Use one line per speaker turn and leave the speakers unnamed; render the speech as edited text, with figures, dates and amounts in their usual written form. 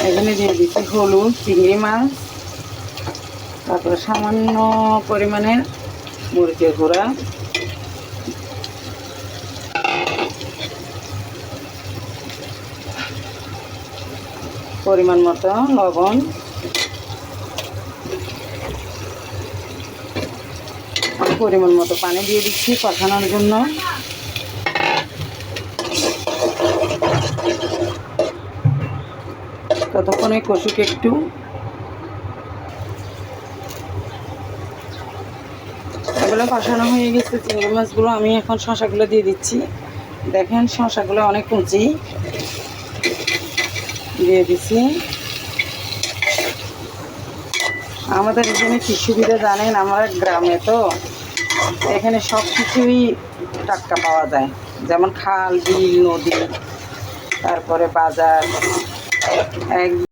এখানে দিয়ে দিচ্ছি হলুদ, চিংড়ি মাছ, তারপরে সামান্য পরিমাণে মরিচের গুঁড়া, পরিমাণ মতো লবণ, পরিমাণ মতো পানি দিয়ে দিচ্ছি কষানোর জন্য। ততক্ষণে কষুক একটু। এগুলো কষানো হয়ে গেছে। চিংড়ি মাছগুলো আমি এখন শশাগুলো দিয়ে দিচ্ছি। দেখেন শশাগুলো অনেক কুচি দিয়ে দিচ্ছি। আমাদের এখানে কি সুবিধা জানেন, আমরা গ্রামে তো এখানে সব কিছুই টাটকা পাওয়া যায়, যেমন খাল, বিল, নদী, তারপরে বাজার। এক